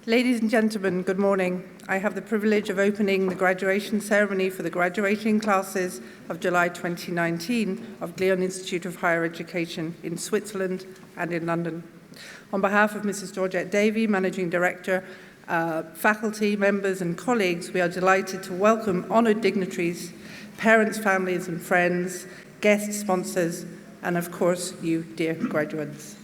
Ladies and gentlemen, good morning. I have the privilege of opening the graduation ceremony for the graduating classes of July 2019 of Glion Institute of Higher Education in Switzerland and in London. On behalf of Mrs. Georgette Davey, Managing Director, faculty, members and colleagues, we are delighted to welcome honoured dignitaries, parents, families and friends, guest sponsors, and of course you, dear graduates.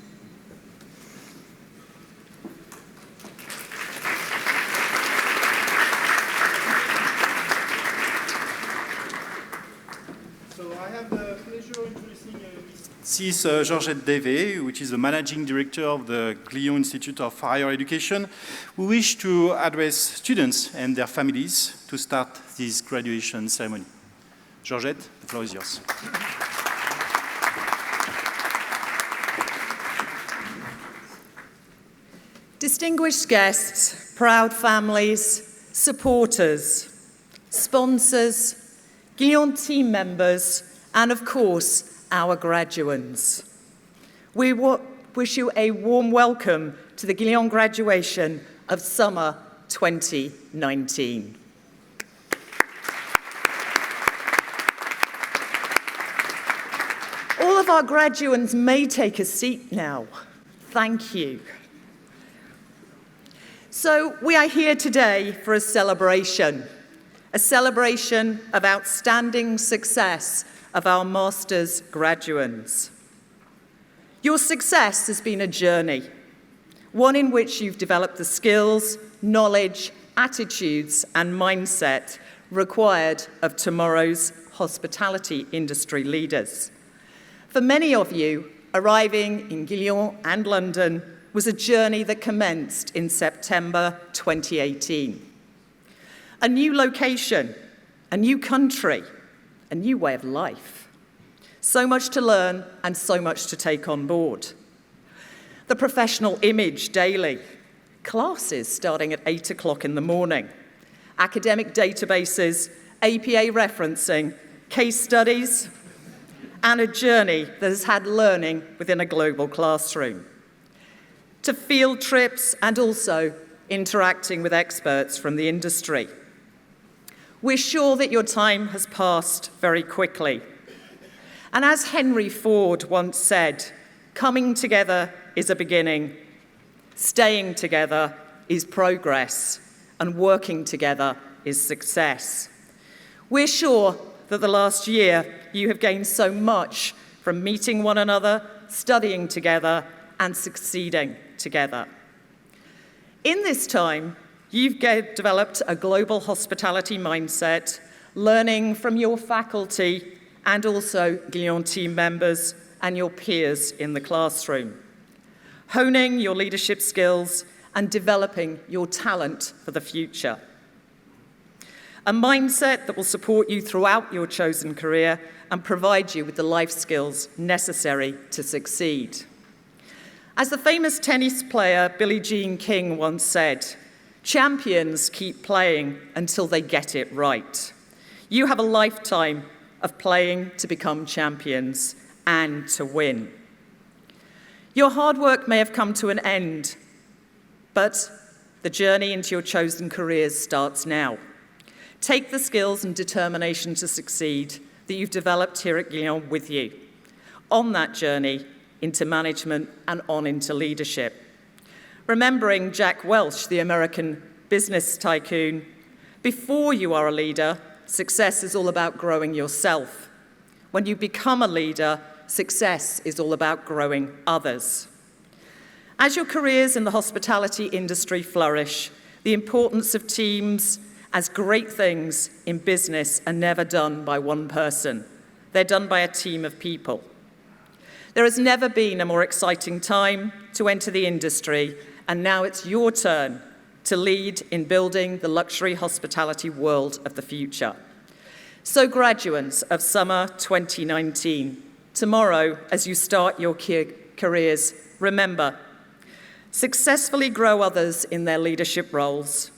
This is Georgette Davey, which is the Managing Director of the Glion Institute of Higher Education. We wish to address students and their families to start this graduation ceremony. Georgette, the floor is yours. Distinguished guests, proud families, supporters, sponsors, Glion team members, and of course, our graduands. We wish you a warm welcome to the Glion graduation of summer 2019. All of our graduands may take a seat now. Thank you. So we are here today for a celebration of outstanding success of our master's graduands. Your success has been a journey, one in which you've developed the skills, knowledge, attitudes, and mindset required of tomorrow's hospitality industry leaders. For many of you, arriving in Glion and London was a journey that commenced in September 2018. A new location, a new country, a new way of life. So much to learn and so much to take on board. The professional image daily, classes starting at 8 o'clock in the morning, academic databases, APA referencing, case studies, and a journey that has had learning within a global classroom. To field trips and also interacting with experts from the industry. We're sure that your time has passed very quickly. And as Henry Ford once said, coming together is a beginning, staying together is progress, and working together is success. We're sure that the last year you have gained so much from meeting one another, studying together, and succeeding together. In this time, you've developed a global hospitality mindset, learning from your faculty and also Glion team members and your peers in the classroom, honing your leadership skills and developing your talent for the future. A mindset that will support you throughout your chosen career and provide you with the life skills necessary to succeed. As the famous tennis player Billie Jean King once said, champions keep playing until they get it right. You have a lifetime of playing to become champions and to win. Your hard work may have come to an end, but the journey into your chosen careers starts now. Take the skills and determination to succeed that you've developed here at Glion with you on that journey into management and on into leadership. Remembering Jack Welch, the American business tycoon, before you are a leader, success is all about growing yourself. When you become a leader, success is all about growing others. As your careers in the hospitality industry flourish, the importance of teams as great things in business are never done by one person. They're done by a team of people. There has never been a more exciting time to enter the industry, and now it's your turn to lead in building the luxury hospitality world of the future. So graduates of summer 2019, tomorrow as you start your careers, remember, successfully grow others in their leadership roles.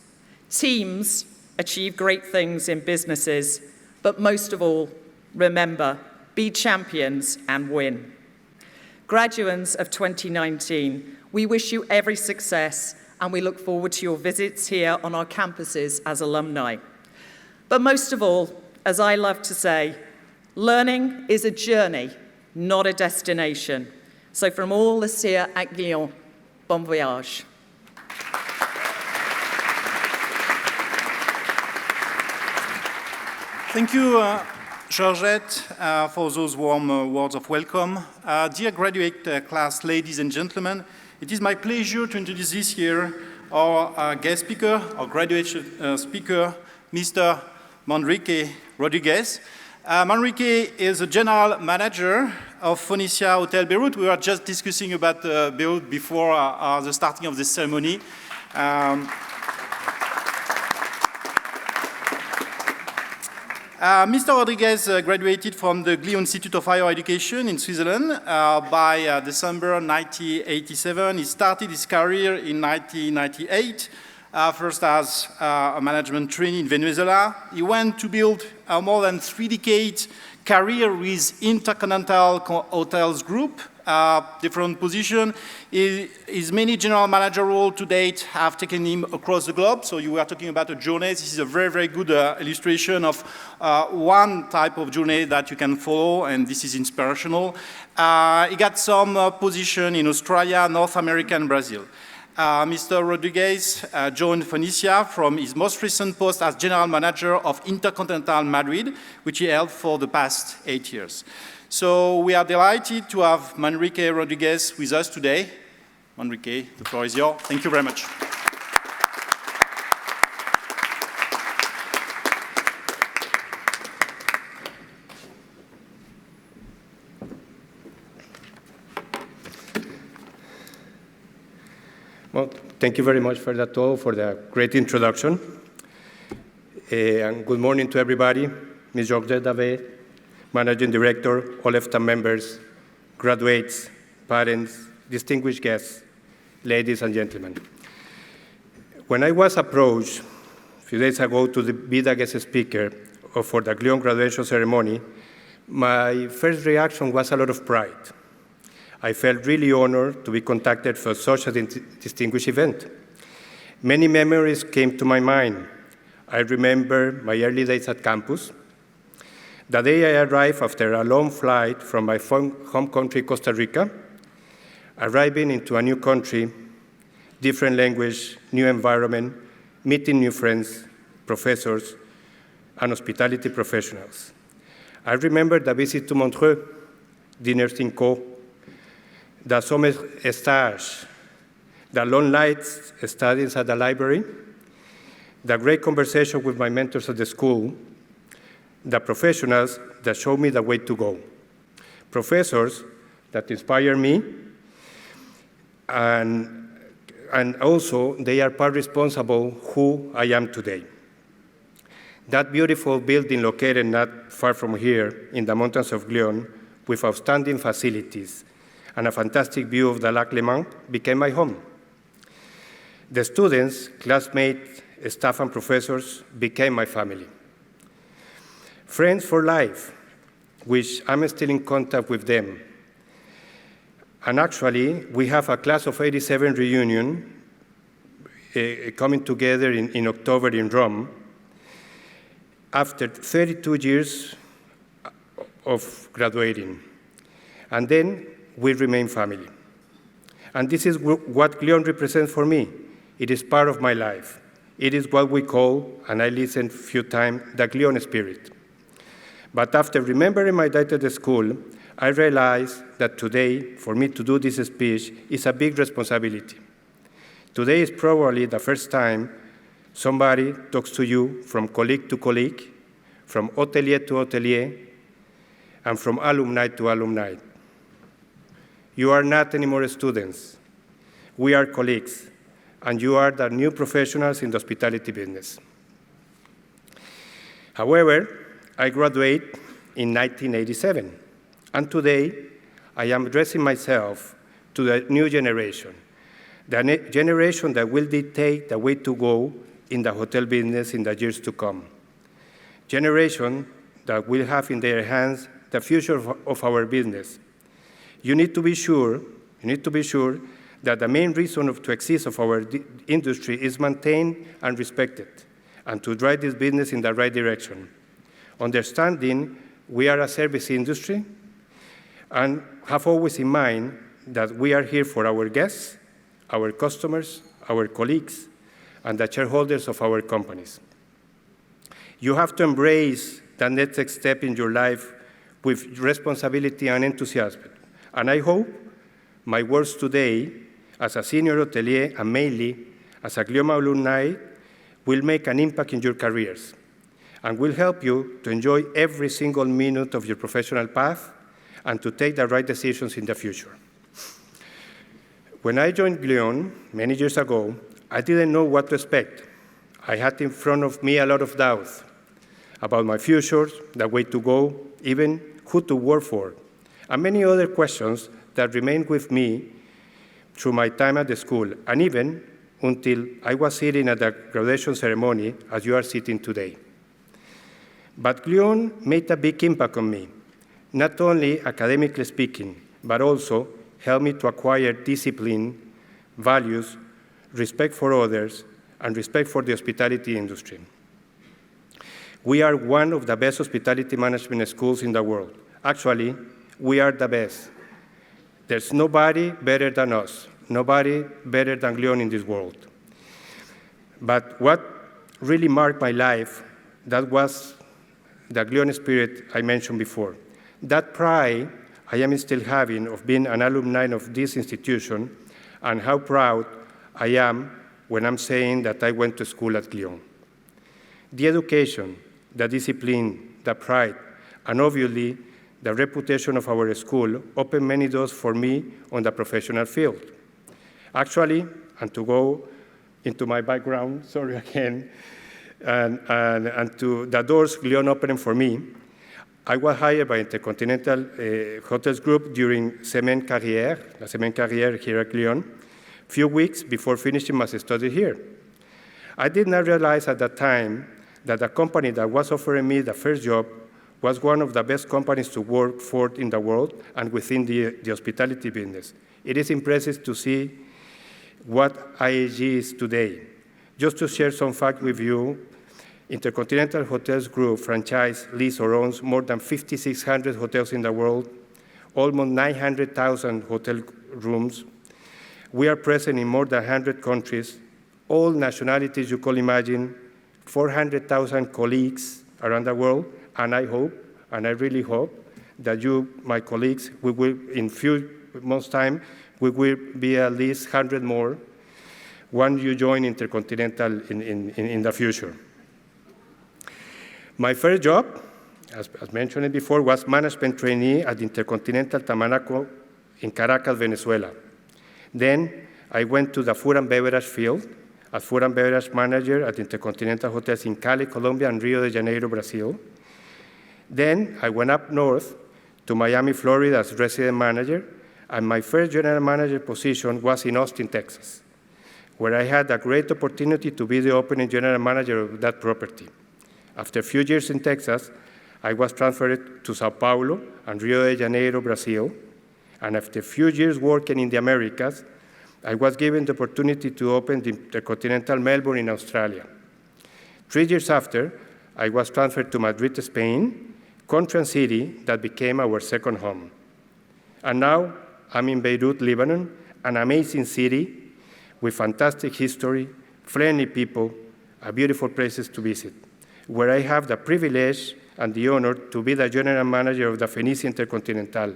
Teams achieve great things in businesses, but most of all, remember, be champions and win. Graduates of 2019, we wish you every success and we look forward to your visits here on our campuses as alumni. But most of all, as I love to say, learning is a journey, not a destination. So from all of us here at Glion, bon voyage. Thank you, Georgette, for those warm words of welcome. Dear graduate class, ladies and gentlemen, it is my pleasure to introduce this year our guest speaker, our graduate speaker, Mr. Manrique Rodriguez. Manrique is a general manager of Phoenicia Hotel Beirut. We were just discussing about Beirut before the starting of this ceremony. Mr. Rodriguez graduated from the Glion Institute of Higher Education in Switzerland by December 1987. He started his career in 1998, first as a management trainee in Venezuela. He went to build a more than 3-decade career with Intercontinental Hotels Group, different position. His many general manager role to date have taken him across the globe. So you were talking about a journey. This is a very, very good illustration of one type of journey that you can follow, and this is inspirational. He got some position in Australia, North America, and Brazil. Mr. Rodriguez joined Phoenicia from his most recent post as general manager of Intercontinental Madrid, which he held for the past 8 years. So we are delighted to have Manrique Rodriguez with us today. Manrique, the floor is yours. Thank you very much. Well, thank you very much for that all, for the great introduction. And good morning to everybody. Ms. Georgette Davé, Managing Director, all EFTA members, graduates, parents, distinguished guests, ladies and gentlemen. When I was approached a few days ago to be the guest speaker for the Glion graduation ceremony, my first reaction was a lot of pride. I felt really honored to be contacted for such a distinguished event. Many memories came to my mind. I remember my early days at campus. The day I arrived after a long flight from my home country, Costa Rica, arriving into a new country, different language, new environment, meeting new friends, professors, and hospitality professionals. I remember the visit to Montreux, dinners in Co, the summer stage, the long nights studies at the library, the great conversation with my mentors at the school, the professionals that showed me the way to go, professors that inspire me, and also they are part responsible who I am today. That beautiful building located not far from here in the mountains of Glion with outstanding facilities and a fantastic view of the Lac Léman became my home. The students, classmates, staff, and professors became my family. Friends for life, which I'm still in contact with them. And actually, we have a class of 87 reunion coming together in October in Rome after 32 years of graduating. And then we remain family. And this is what Glion represents for me. It is part of my life. It is what we call, and I listened a few times, the Glion spirit. But after remembering my days at the school, I realized that today, for me to do this speech, is a big responsibility. Today is probably the first time somebody talks to you from colleague to colleague, from hotelier to hotelier, and from alumni to alumni. You are not anymore students. We are colleagues, and you are the new professionals in the hospitality business. However, I graduated in 1987, and today I am addressing myself to the new generation, the generation that will dictate the way to go in the hotel business in the years to come. Generation that will have in their hands the future of our business. You need to be sure that the main reason to exist of our industry is maintained and respected, and to drive this business in the right direction. Understanding we are a service industry, and have always in mind that we are here for our guests, our customers, our colleagues, and the shareholders of our companies. You have to embrace the next step in your life with responsibility and enthusiasm. And I hope my words today, as a senior hotelier and mainly as a Glion alumni, will make an impact in your careers and will help you to enjoy every single minute of your professional path and to take the right decisions in the future. When I joined Glion many years ago, I didn't know what to expect. I had in front of me a lot of doubts about my future, the way to go, even who to work for, and many other questions that remained with me through my time at the school, and even until I was sitting at the graduation ceremony as you are sitting today. But Glion made a big impact on me, not only academically speaking, but also helped me to acquire discipline, values, respect for others, and respect for the hospitality industry. We are one of the best hospitality management schools in the world. Actually, we are the best. There's nobody better than us, nobody better than Glion in this world. But what really marked my life, that was the Glion spirit I mentioned before. That pride I am still having of being an alumni of this institution, and how proud I am when I'm saying that I went to school at Glion. The education, the discipline, the pride, and obviously the reputation of our school opened many doors for me on the professional field. Actually, and to go into my background, sorry again, and to the doors Glion opened for me, I was hired by Intercontinental Hotels Group during Semaine Carrière, la Semaine Carrière here at Glion, a few weeks before finishing my study here. I did not realize at that time that the company that was offering me the first job was one of the best companies to work for in the world and within the hospitality business. It is impressive to see what IAG is today. Just to share some facts with you, Intercontinental Hotels Group franchise leases or owns more than 5,600 hotels in the world, almost 900,000 hotel rooms. We are present in more than 100 countries, all nationalities you could imagine, 400,000 colleagues around the world, and I hope, and I really hope, that you, my colleagues, we will, in few months' time, we will be at least 100 more when you join Intercontinental in the future. My first job, as mentioned before, was management trainee at Intercontinental Tamanaco in Caracas, Venezuela. Then I went to the food and beverage field as food and beverage manager at Intercontinental Hotels in Cali, Colombia, and Rio de Janeiro, Brazil. Then I went up north to Miami, Florida as resident manager, and my first general manager position was in Austin, Texas, where I had a great opportunity to be the opening general manager of that property. After a few years in Texas, I was transferred to Sao Paulo and Rio de Janeiro, Brazil, and after a few years working in the Americas, I was given the opportunity to open the Intercontinental Melbourne in Australia. 3 years after, I was transferred to Madrid, Spain, country and city that became our second home. And now I'm in Beirut, Lebanon, an amazing city with fantastic history, friendly people, and beautiful places to visit, where I have the privilege and the honor to be the general manager of the Phoenicia Intercontinental,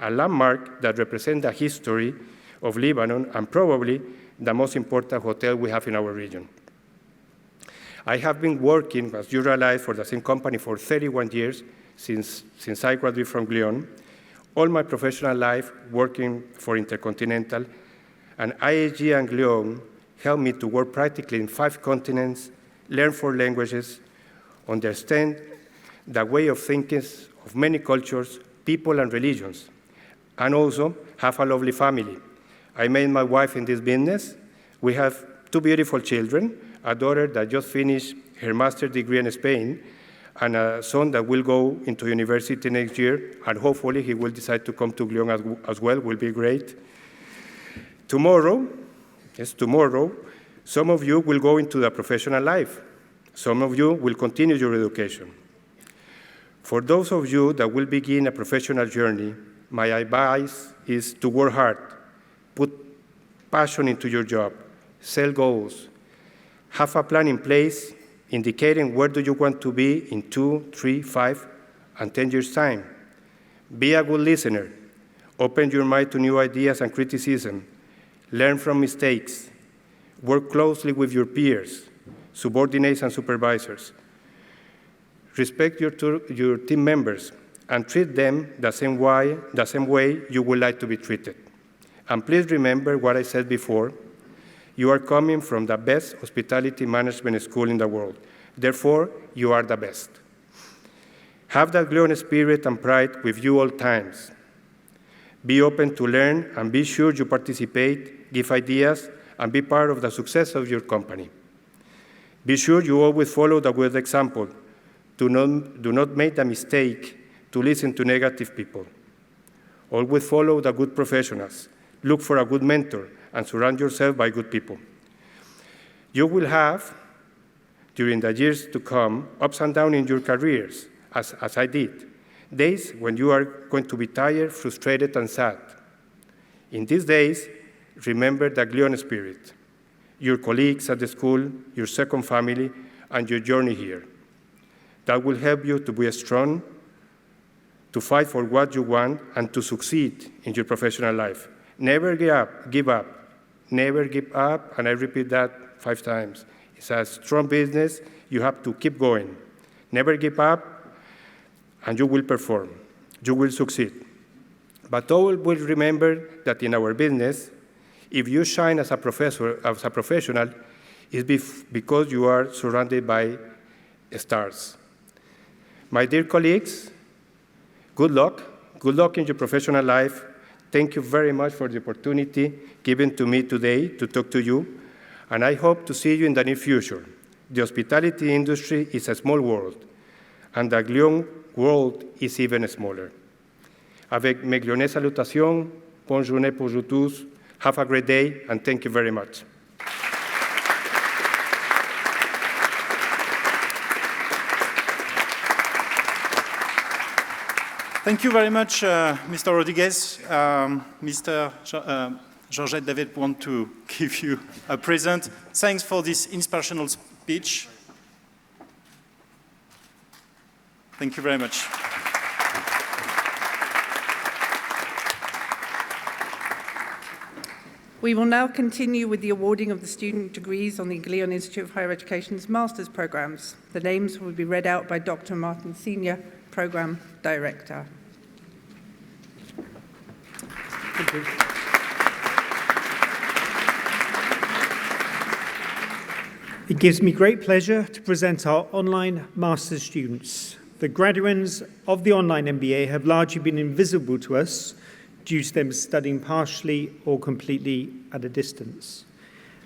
a landmark that represents the history of Lebanon and probably the most important hotel we have in our region. I have been working, as you realize, for the same company for 31 years since I graduated from Glion, all my professional life working for Intercontinental, and IAG and Glion helped me to work practically in 5 continents, learn 4 languages, understand the way of thinking of many cultures, people, and religions, and also have a lovely family. I met my wife in this business. We have 2 beautiful children, a daughter that just finished her master's degree in Spain, and a son that will go into university next year, and hopefully he will decide to come to Glion as well, will be great. Tomorrow, yes, tomorrow, some of you will go into the professional life. Some of you will continue your education. For those of you that will begin a professional journey, my advice is to work hard, put passion into your job, set goals, have a plan in place indicating where do you want to be in 2, 3, 5, and 10 years' time. Be a good listener. Open your mind to new ideas and criticism. Learn from mistakes. Work closely with your peers, subordinates, and supervisors. Respect your team members and treat them the same way you would like to be treated. And please remember what I said before. You are coming from the best hospitality management school in the world. Therefore, you are the best. Have that Glion spirit and pride with you all times. Be open to learn and be sure you participate, give ideas, and be part of the success of your company. Be sure you always follow the good example. Do not make the mistake to listen to negative people. Always follow the good professionals. Look for a good mentor and surround yourself by good people. You will have, during the years to come, ups and downs in your careers, as I did. Days when you are going to be tired, frustrated, and sad. In these days, remember the Glion spirit, your colleagues at the school, your second family, and your journey here. That will help you to be strong, to fight for what you want, and to succeed in your professional life. Never give up. Never give up, and I repeat that 5 times. It's a strong business. You have to keep going. Never give up, and you will perform. You will succeed. But always remember that in our business, if you shine as a professional, it's because you are surrounded by stars. My dear colleagues, good luck. Good luck in your professional life. Thank you very much for the opportunity given to me today to talk to you, and I hope to see you in the near future. The hospitality industry is a small world, and the Glion world is even smaller. Avec mes Glionais salutations, bonne journée pour vous tous. Have a great day, and thank you very much. Thank you very much, Mr. Rodriguez. Mr. Georgette David want to give you a present. Thanks for this inspirational speech. Thank you very much. We will now continue with the awarding of the student degrees on the Glion Institute of Higher Education's master's programs. The names will be read out by Dr. Martin Senior, Program Director. Thank you. It gives me great pleasure to present our online master's students. The graduates of the online MBA have largely been invisible to us due to them studying partially or completely at a distance.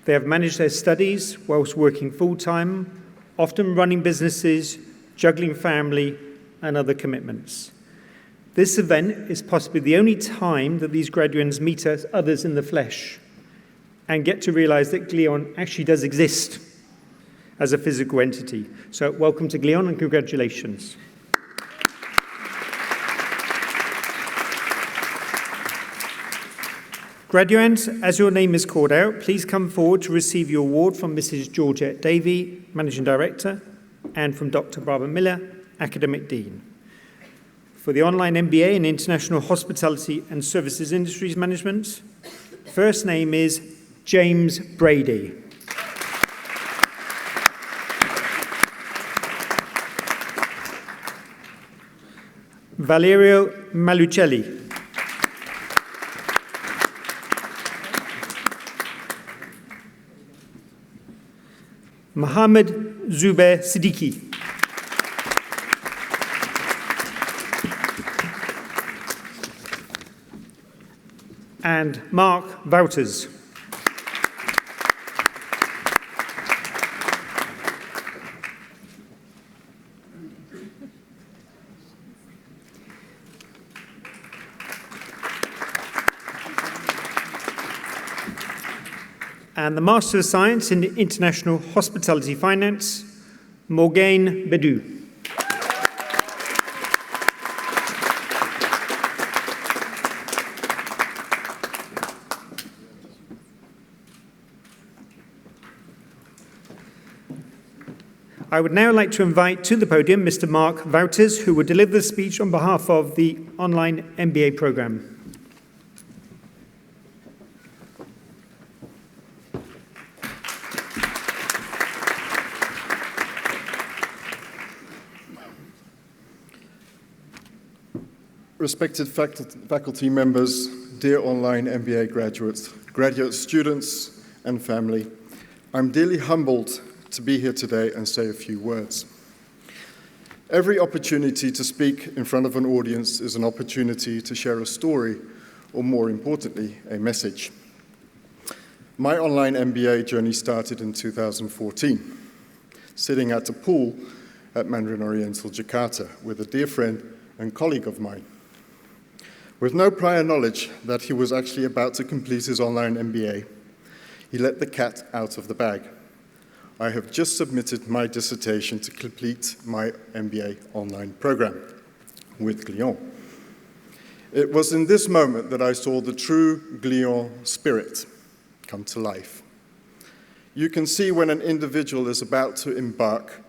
They have managed their studies whilst working full-time, often running businesses, juggling family and other commitments. This event is possibly the only time that these graduates meet others in the flesh and get to realize that Glion actually does exist as a physical entity. So welcome to Glion and congratulations. Graduates, as your name is called out, please come forward to receive your award from Mrs. Georgette Davey, Managing Director, and from Dr. Barbara Miller, Academic Dean. For the online MBA in International Hospitality and Services Industries Management, first name is James Brady. Valerio Malucelli. Mohammed Zubair Siddiqui. And Mark Wouters. and the Master of Science in International Hospitality Finance, Morgane Bedou. I would now like to invite to the podium Mr. Mark Wouters, who will deliver the speech on behalf of the online MBA programme. Respected faculty members, dear online MBA graduates, graduate students and family, I'm dearly humbled to be here today and say a few words. Every opportunity to speak in front of an audience is an opportunity to share a story, or more importantly, a message. My online MBA journey started in 2014, sitting at a pool at Mandarin Oriental, Jakarta, with a dear friend and colleague of mine. With no prior knowledge that he was actually about to complete his online MBA, he let the cat out of the bag. I have just submitted my dissertation to complete my MBA online program with Glion. It was in this moment that I saw the true Glion spirit come to life. You can see when an individual is about to embark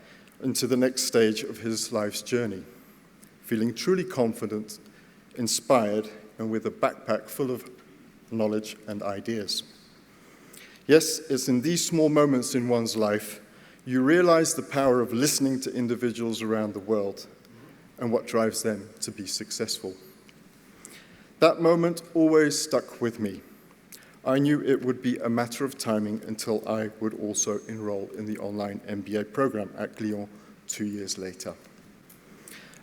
into the next stage of his life's journey, feeling truly confident, inspired, and with a backpack full of knowledge and ideas. Yes, it's in these small moments in one's life you realize the power of listening to individuals around the world and what drives them to be successful. That moment always stuck with me. I knew it would be a matter of timing until I would also enroll in the online MBA program at Glion 2 years later.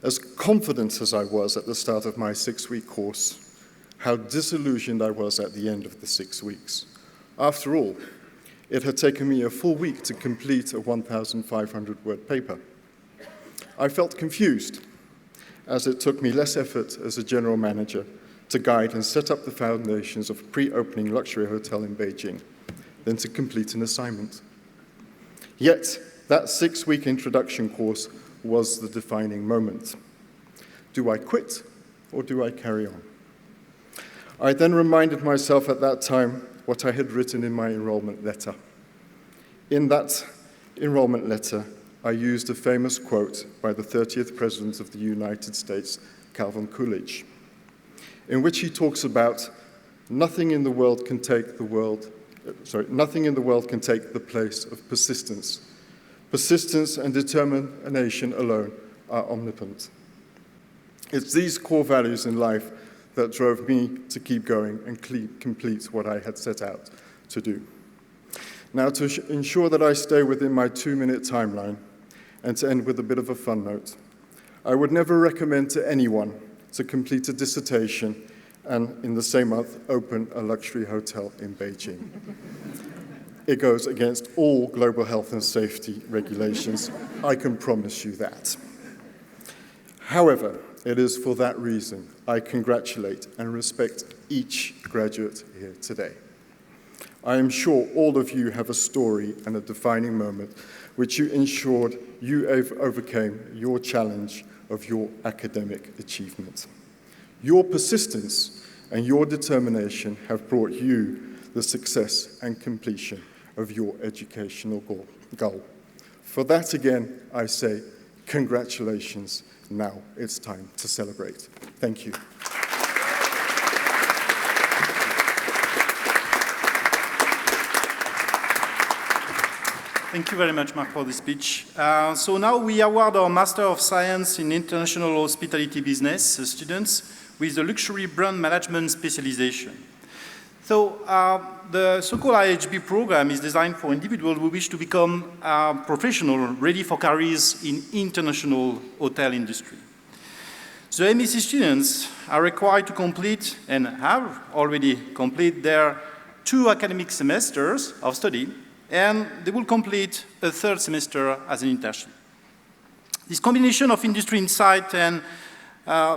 As confident as I was at the start of my 6-week course, how disillusioned I was at the end of the 6 weeks. After all, it had taken me a full week to complete a 1,500-word paper. I felt confused, as it took me less effort as a general manager to guide and set up the foundations of a pre-opening luxury hotel in Beijing than to complete an assignment. Yet, that 6-week introduction course was the defining moment. Do I quit or do I carry on? I then reminded myself at that time what I had written in my enrollment letter. In that enrollment letter, I used a famous quote by the 30th President of the United States, Calvin Coolidge, in which he talks about nothing in the world can take the place of persistence. Persistence and determination alone are omnipotent. It's these core values in life that drove me to keep going and complete what I had set out to do. Now, to ensure that I stay within my 2-minute timeline, and to end with a bit of a fun note, I would never recommend to anyone to complete a dissertation and, in the same month, open a luxury hotel in Beijing. It goes against all global health and safety regulations, I can promise you that. However, it is for that reason I congratulate and respect each graduate here today. I am sure all of you have a story and a defining moment which you ensured you overcame your challenge of your academic achievement. Your persistence and your determination have brought you the success and completion of your educational goal. For that, again, I say congratulations. Now it's time to celebrate. Thank you. Thank you very much, Mark, for the speech. So now we award our Master of Science in International Hospitality Business students with the Luxury Brand Management specialization. So the so-called IHB program is designed for individuals who wish to become professional, ready for careers in international hotel industry. The MEC students are required to complete and have already completed their 2 academic semesters of study, and they will complete a 3rd semester as an internship. This combination of industry insight and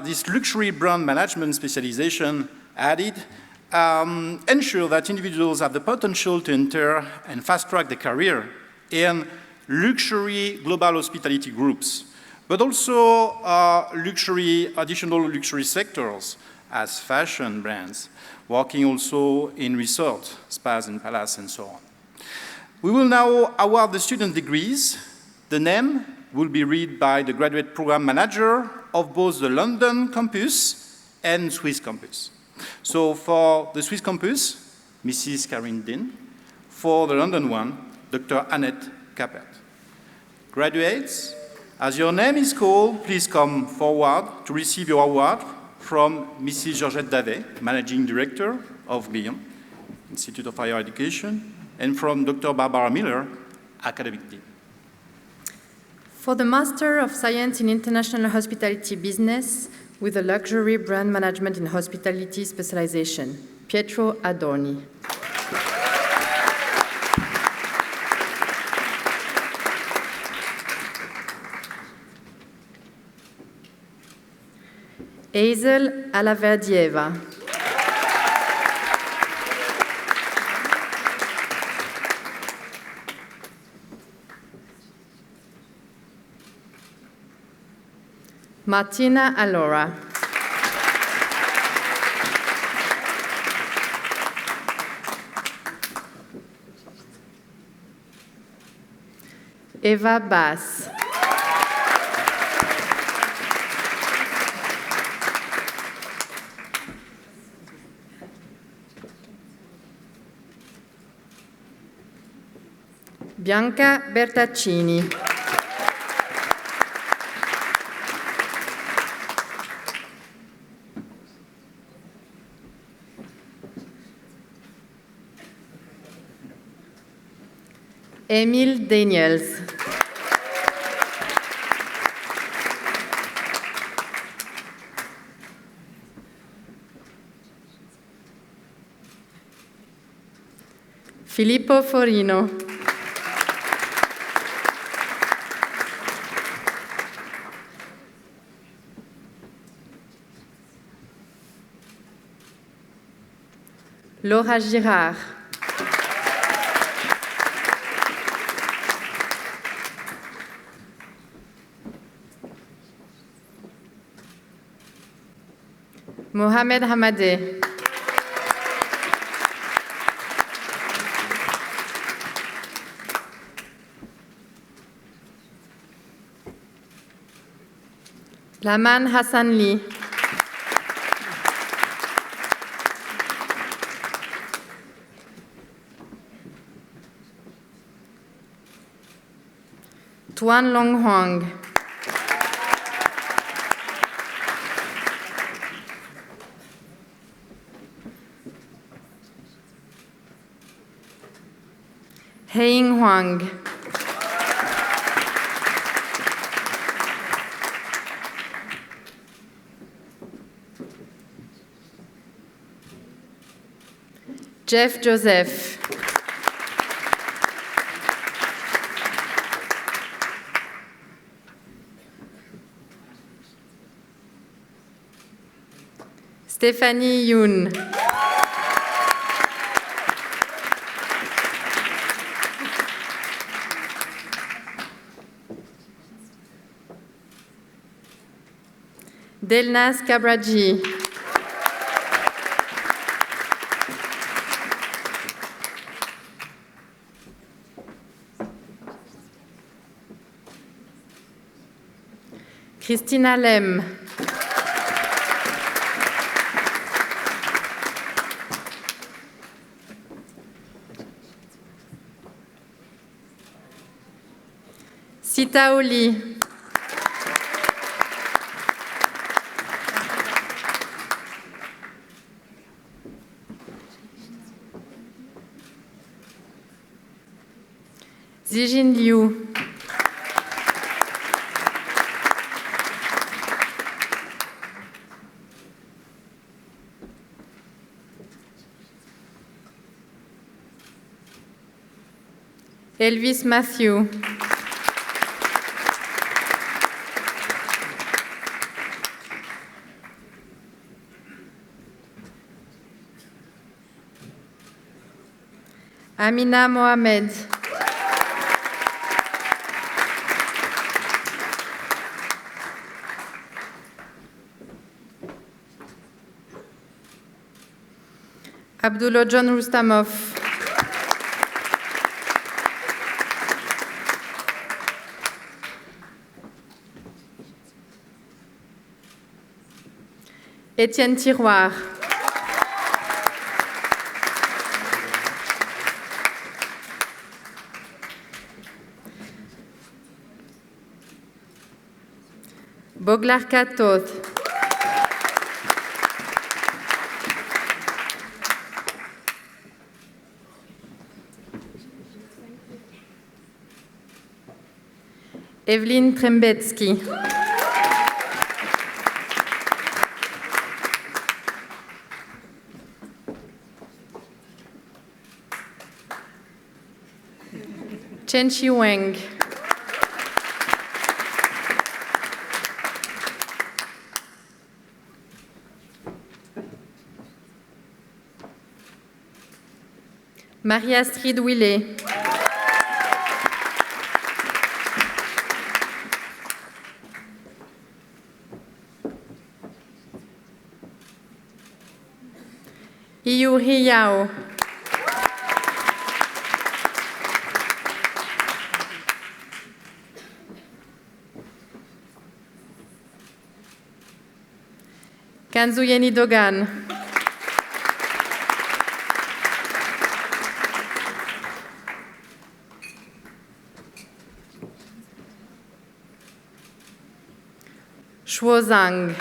this luxury brand management specialization added ensure that individuals have the potential to enter and fast-track their career in luxury global hospitality groups, but also additional luxury sectors as fashion brands, working also in resorts, spas and palaces, and so on. We will now award the student degrees. The name will be read by the graduate program manager of both the London campus and Swiss campus. So for the Swiss campus, Mrs. Karin Din. For the London one, Dr. Annette Kappert. Graduates, as your name is called, please come forward to receive your award from Mrs. Georgette Davet, Managing Director of Glion, Institute of Higher Education, and from Dr. Barbara Miller, Academic Team. For the Master of Science in International Hospitality Business with a Luxury Brand Management in Hospitality Specialization, Pietro Adorni. Hazel Alaverdieva. Martina Alora. Eva Bass. Bianca Bertaccini. Emile Daniels. Filippo Forino. Laura Girard. Mohamed Hamadeh. Laman Hassanli. Tuan Long Huang. Heying Huang. Jeff Joseph. Stéphanie Youn. Delnas Kabraji. Christina Lem. Sita Oli. Zijin Liu. Elvis Matthew. Amina Mohamed. Abdullah John Rustamov. Étienne Tiroir. Boglar Katoth. Evelyne Trembetsky. Chen-Chi Wang. Marie-Astrid Willet. Iyuri Yao. Kanzuyeni Dogan. Shuo Zhang.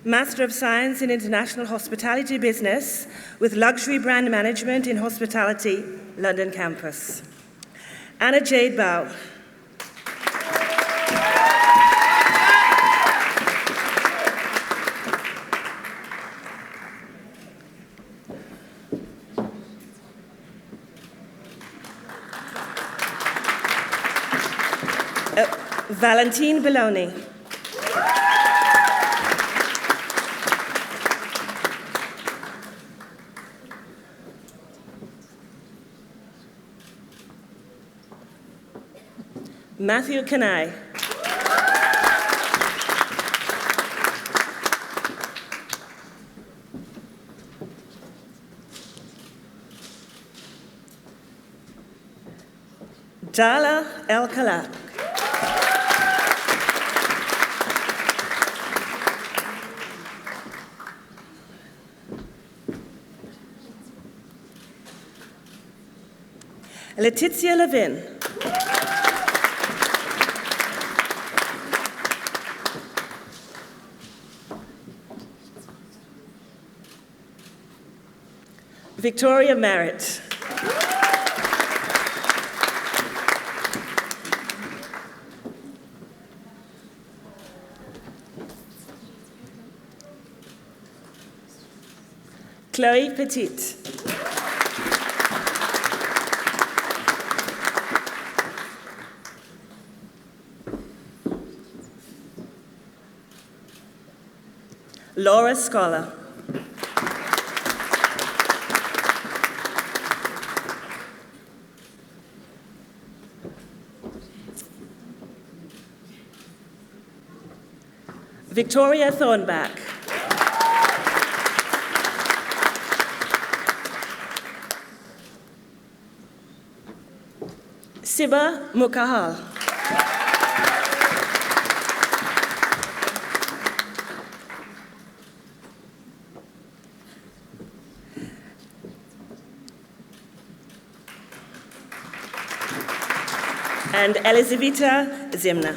Master of Science in International Hospitality Business with Luxury Brand Management in Hospitality, London campus. Anna Jade Bow. Valentine Belloni. Matthew Kanai. Dala El Kalak. Letizia Levin. Victoria Merritt. Chloe Petit. Laura Scholar. Victoria Thornback. Siba Mukahal. And Elizaveta Zimna.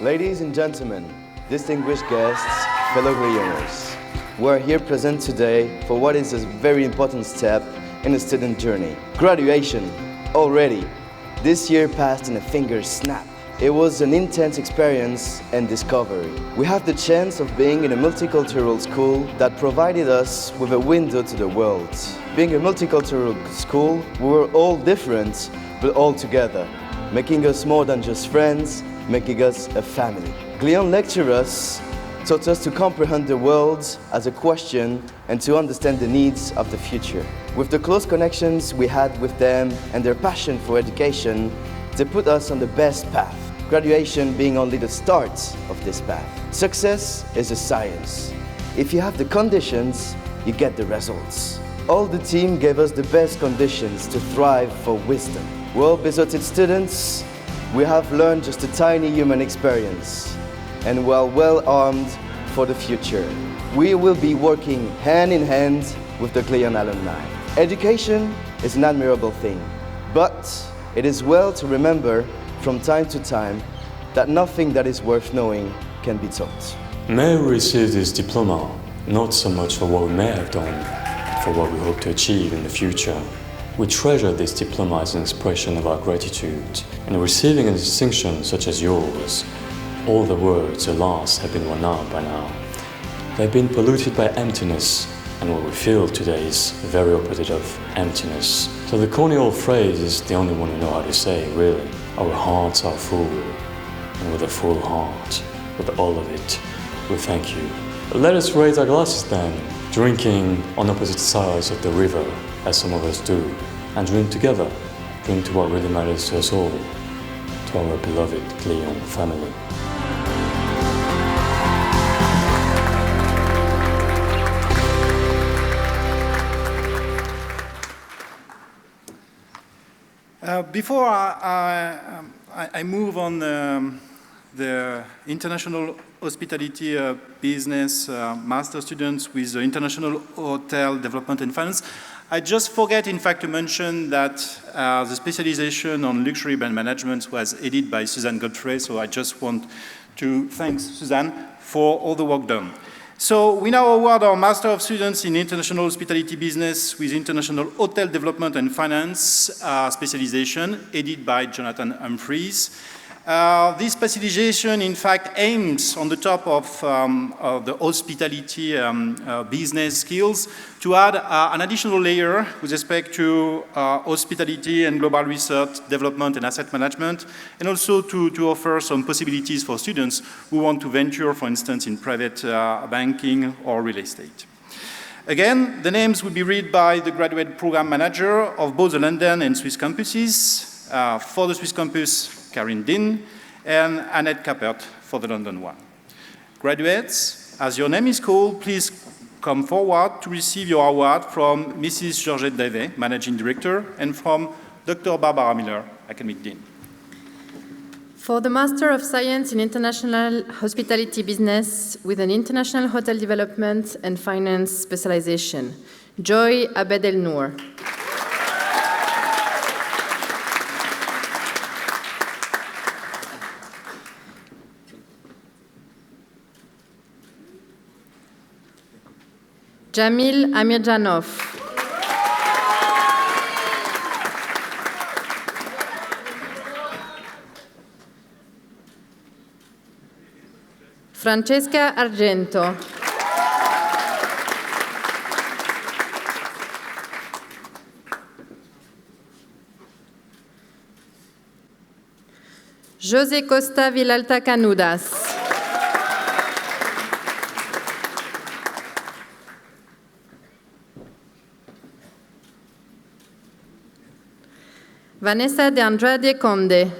Ladies and gentlemen, distinguished guests, fellow Glioners, we are here present today for what is a very important step in the student journey. Graduation, already. This year passed in a finger snap. It was an intense experience and discovery. We have the chance of being in a multicultural school that provided us with a window to the world. Being a multicultural school, we were all different, but all together, making us more than just friends, making us a family. Glion lecturers taught us to comprehend the world as a question and to understand the needs of the future. With the close connections we had with them and their passion for education, they put us on the best path, graduation being only the start of this path. Success is a science. If you have the conditions, you get the results. All the team gave us the best conditions to thrive for wisdom. Well, besotted students, we have learned just a tiny human experience, and we are well armed for the future. We will be working hand in hand with the Glion alumni. Education is an admirable thing, but it is well to remember from time to time that nothing that is worth knowing can be taught. May we receive this diploma not so much for what we may have done, for what we hope to achieve in the future. We treasure this diploma as an expression of our gratitude. In receiving a distinction such as yours, all the words, alas, have been worn out by now. They've been polluted by emptiness, and what we feel today is the very opposite of emptiness. So the corny old phrase is the only one we know how to say, really. Our hearts are full, and with a full heart, with all of it, we thank you. Let us raise our glasses then, drinking on opposite sides of the river, as some of us do, and drink together, drink to what really matters to us all, to our beloved Glion family. Before I move on the international hospitality business master students with the international hotel development and finance, I just forget, in fact, to mention that the specialization on luxury brand management was headed by Suzanne Godfrey, so I just want to thank Suzanne for all the work done. So we now award our Master of Students in International Hospitality Business with International Hotel Development and Finance specialization, headed by Jonathan Humphreys. This facilitation, in fact, aims on the top of the hospitality business skills to add an additional layer with respect to hospitality and global research, development, and asset management, and also to offer some possibilities for students who want to venture, for instance, in private banking or real estate. Again, the names will be read by the graduate program manager of both the London and Swiss campuses. For the Swiss campus, Karin Din, and Annette Kappert for the London one. Graduates, as your name is called, please come forward to receive your award from Mrs. Georgette Davet, Managing Director, and from Dr. Barbara Miller, Academic Dean. For the Master of Science in International Hospitality Business with an International Hotel Development and Finance specialization, Joy Abed El Noor. Jamil Amirjanov. Francesca Argento. José Costa Vilalta Canudas. Vanessa de Andrade Conde.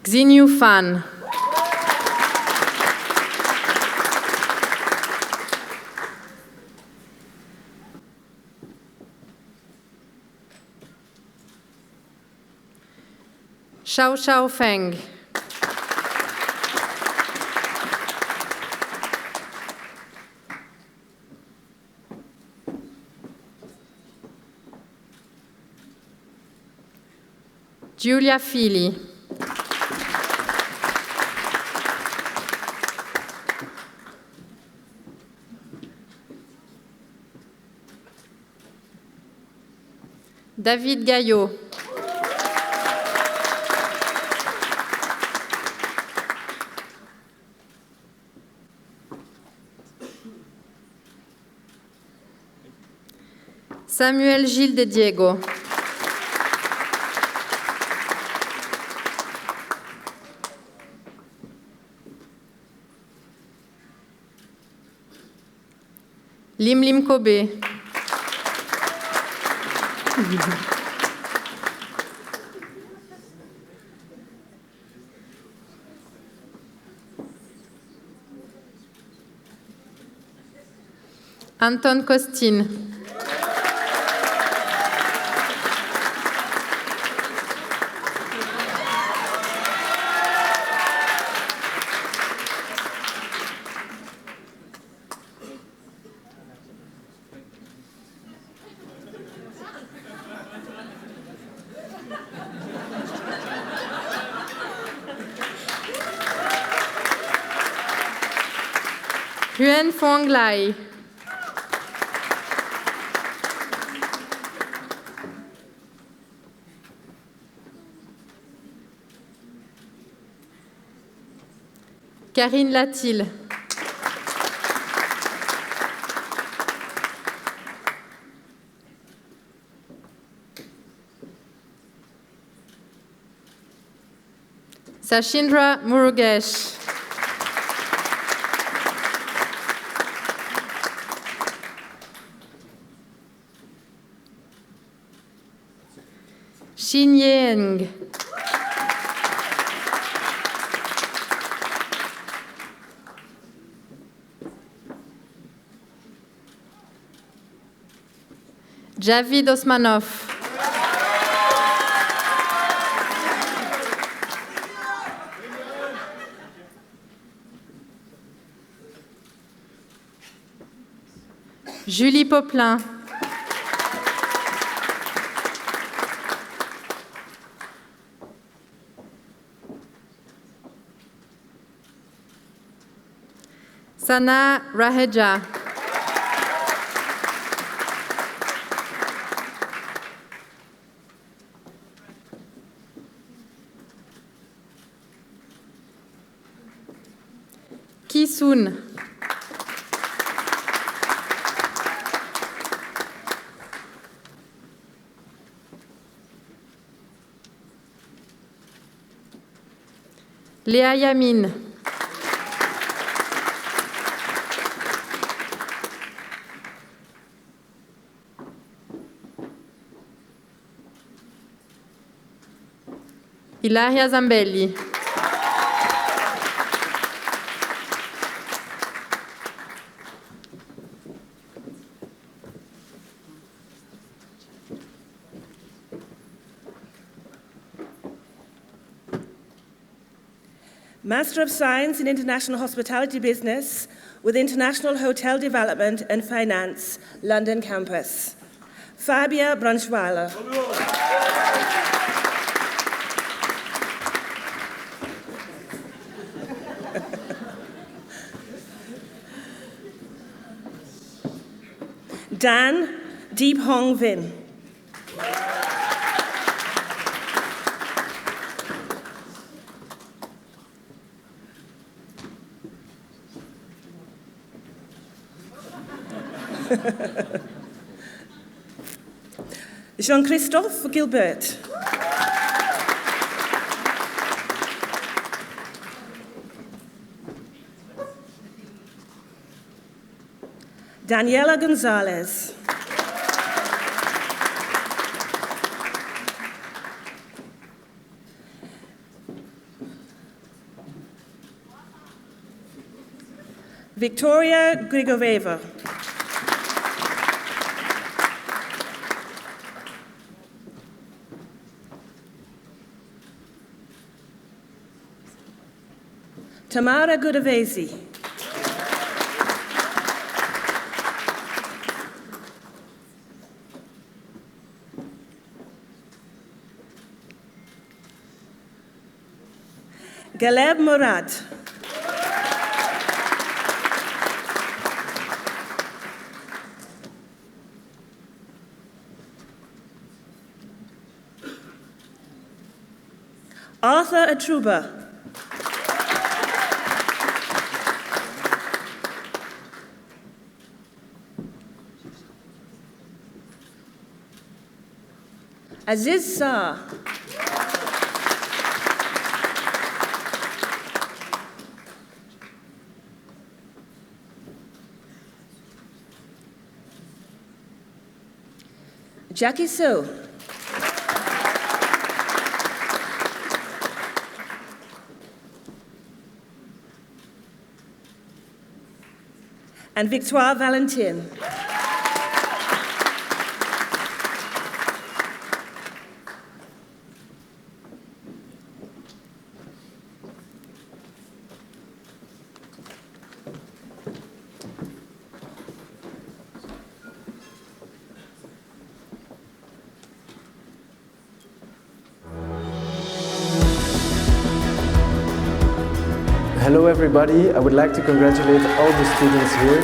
Xinyu Fan. Xiao Xiao Feng. Giulia Fili. David Gaillot. Samuel Gilles de Diego. Lim Lim Kobe. Anton Costin. Huyen Phuong Lai. Karine Latil. Sashindra Murugesh. Xin Yang. Javid Osmanov. Julie Poplin. Sana Raheja. Kisun. Léa Yamin. Ilaria Zambelli. Master of Science in International Hospitality Business with International Hotel Development and Finance, London Campus, Fabia Brunschweiler. Dan Deep Hong Vin. Jean-Christophe Gilbert. Daniela Gonzalez. Victoria Grigoreva. Tamara Gudavesi. Galeb Murad. Arthur Atruba. Aziz Sa. Jackie So. And Victoire Valentin. Hello everybody, I would like to congratulate all the students here.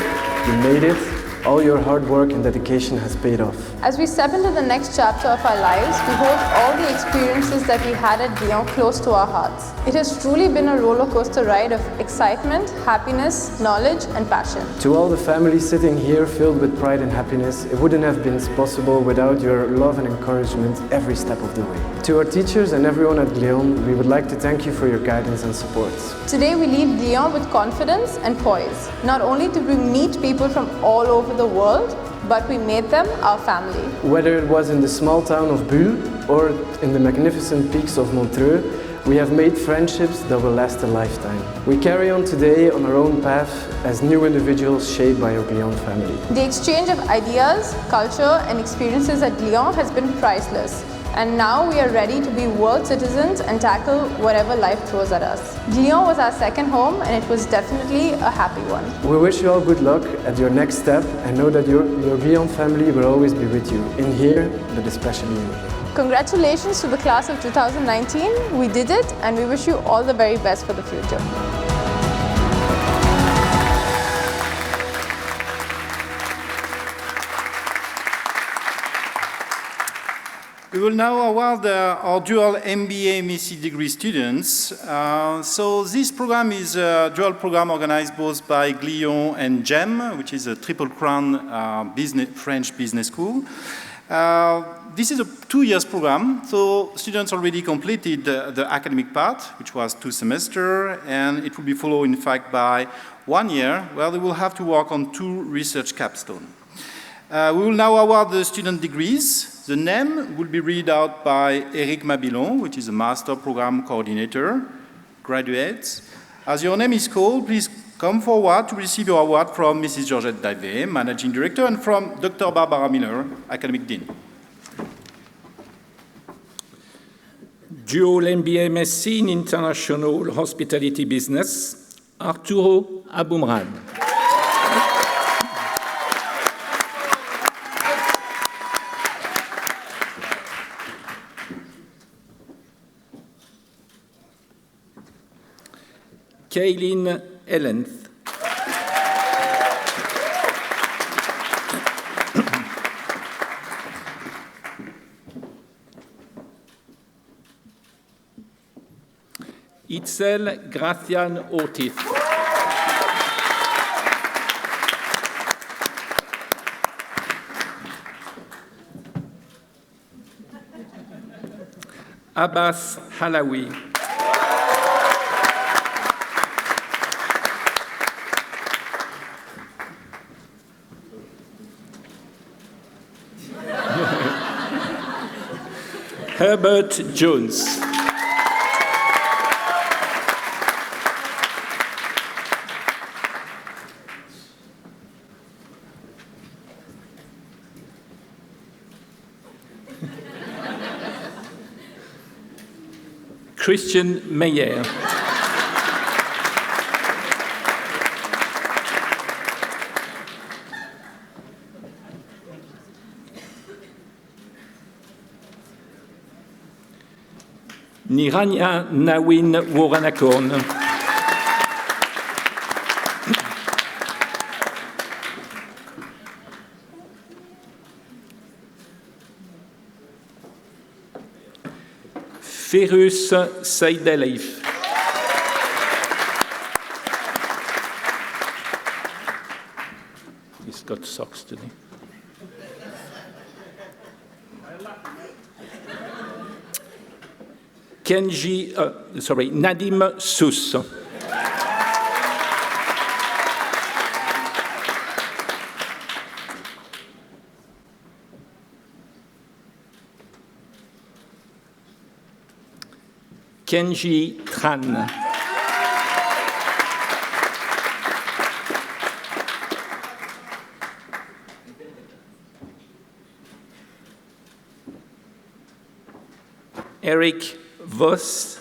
You made it. All your hard work and dedication has paid off. As we step into the next chapter of our lives, we hold all the experiences that we had at Glion close to our hearts. It has truly been a roller coaster ride of excitement, happiness, knowledge and passion. To all the families sitting here filled with pride and happiness, it wouldn't have been possible without your love and encouragement every step of the way. To our teachers and everyone at Glion, we would like to thank you for your guidance and support. Today we leave Glion with confidence and poise, not only to meet people from all over the world, but we made them our family. Whether it was in the small town of Bulle or in the magnificent peaks of Montreux, we have made friendships that will last a lifetime. We carry on today on our own path as new individuals shaped by our Glion family. The exchange of ideas, culture and experiences at Glion has been priceless. And now we are ready to be world citizens and tackle whatever life throws at us. Glion was our second home and it was definitely a happy one. We wish you all good luck at your next step and know that your Glion family will always be with you, in here, but especially in here. Congratulations to the class of 2019. We did it and we wish you all the very best for the future. We will now award our dual MBA MSc degree students. So this program is a dual program organized both by Glion and GEM, which is a Triple Crown French business school. This is a 2 years program, so students already completed the academic part, which was 2 semesters, and it will be followed, in fact, by 1 year, where they will have to work on 2 research capstones. We will now award the student degrees. The name will be read out by Eric Mabilon, which is a master program coordinator. Graduates, as your name is called, please come forward to receive your award from Mrs. Georgette Davé, Managing Director, and from Dr. Barbara Miller, Academic Dean. Dual MBA MSc in International Hospitality Business, Arturo Aboumrad. Kaylin Ellenth. Itzel Gracian Ortiz. Abbas Halawi. Herbert Jones. Christian Meyer. Niranya Nawin Waranakorn. Ferus Saidalif. He's got socks today. Nadim Sous. Kenji Tran. Eric Voss.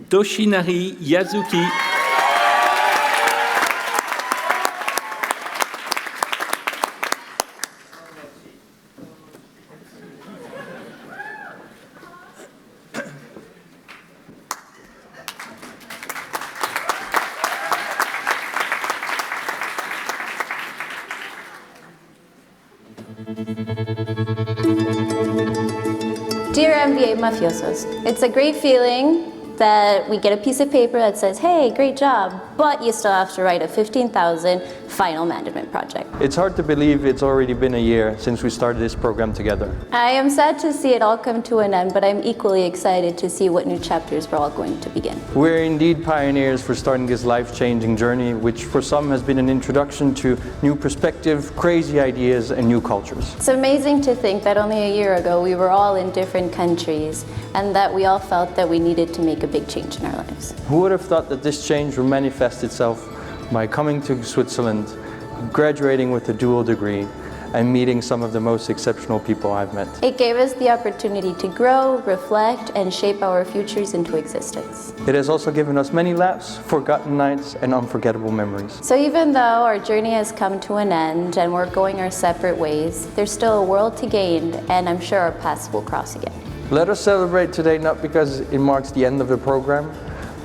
Toshinari Yazuki. Dear MBA Mafiosos, it's a great feeling that we get a piece of paper that says, hey, great job, but you still have to write a 15,000 final management project. It's hard to believe it's already been a year since we started this program together. I am sad to see it all come to an end, but I'm equally excited to see what new chapters we're all going to begin. We're indeed pioneers for starting this life-changing journey, which for some has been an introduction to new perspective, crazy ideas, and new cultures. It's amazing to think that only a year ago we were all in different countries and that we all felt that we needed to make a big change in our lives. Who would have thought that this change would manifest itself by coming to Switzerland, graduating with a dual degree, and meeting some of the most exceptional people I've met. It gave us the opportunity to grow, reflect, and shape our futures into existence. It has also given us many laughs, forgotten nights, and unforgettable memories. So even though our journey has come to an end and we're going our separate ways, there's still a world to gain, and I'm sure our paths will cross again. Let us celebrate today not because it marks the end of the program,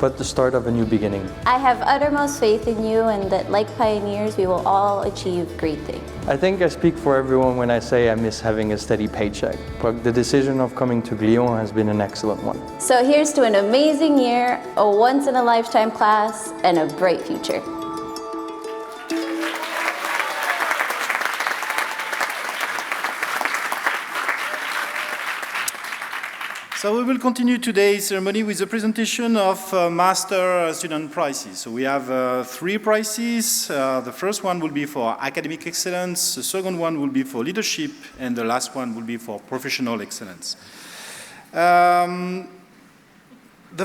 but the start of a new beginning. I have uttermost faith in you and that, like pioneers, we will all achieve great things. I think I speak for everyone when I say I miss having a steady paycheck, but the decision of coming to Glion has been an excellent one. So here's to an amazing year, a once-in-a-lifetime class, and a bright future. So we will continue today's ceremony with the presentation of Master Student Prizes. So we have 3 prizes. The first one will be for academic excellence, the second one will be for leadership, and the last one will be for professional excellence. The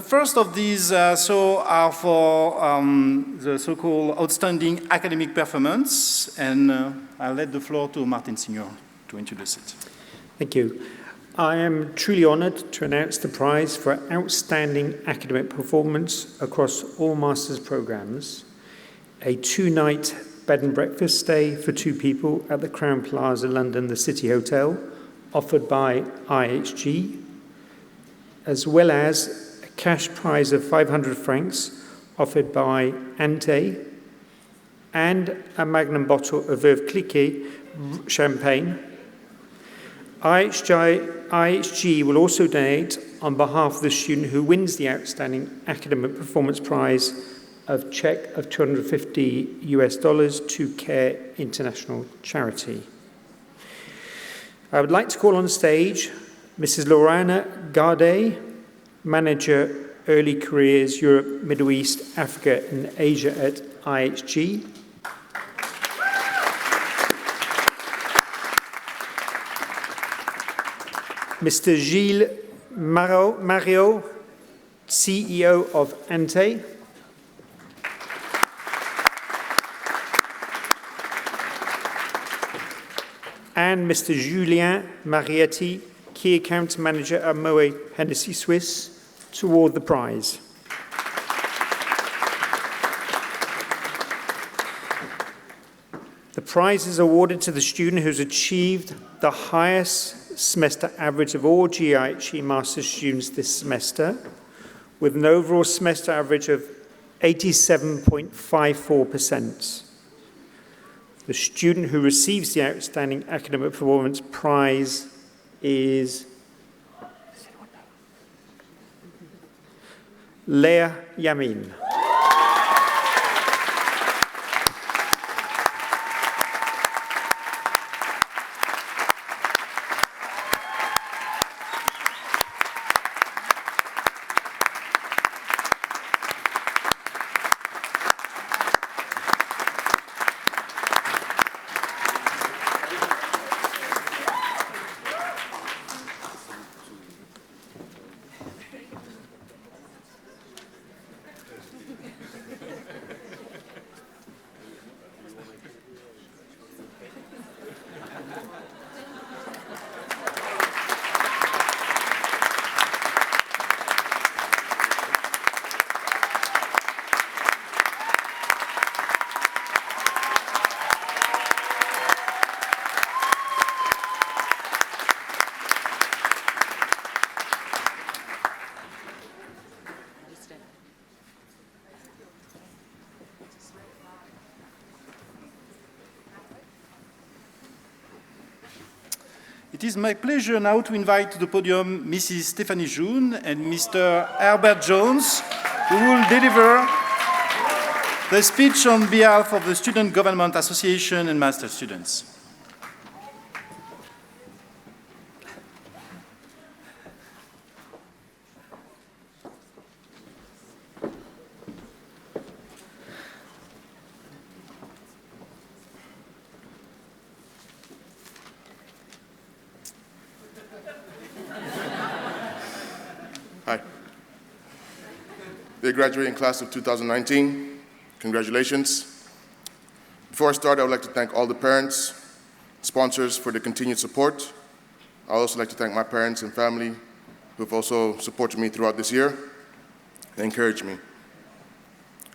first of these are for the so-called outstanding academic performance, and I'll let the floor to Martin Singer to introduce it. Thank you. I am truly honoured to announce the prize for outstanding academic performance across all master's programmes, a 2-night bed and breakfast stay for 2 people at the Crown Plaza, London, the City Hotel, offered by IHG, as well as a cash prize of 500 francs offered by Ante, and a magnum bottle of Veuve Clicquot champagne. IHG will also donate, on behalf of the student who wins the Outstanding Academic Performance Prize, a check of $250 to Care International Charity. I would like to call on stage Mrs. Lorana Garde, Manager Early Careers Europe, Middle East, Africa and Asia at IHG. Mr. Gilles Mario, CEO of Ante. And Mr. Julien Marietti, Key Account Manager at Moët Hennessy Swiss, to award the prize. The prize is awarded to the student who's achieved the highest semester average of all GIHE Master's students this semester, with an overall semester average of 87.54%. The student who receives the Outstanding Academic Performance Prize is Leah Yamin. It is my pleasure now to invite to the podium Mrs. Stephanie June and Mr. Herbert Jones, who will deliver the speech on behalf of the Student Government Association and Master students. Hi. The graduating class of 2019, congratulations. Before I start, I would like to thank all the parents, sponsors for the continued support. I would also like to thank my parents and family who have also supported me throughout this year and encouraged me.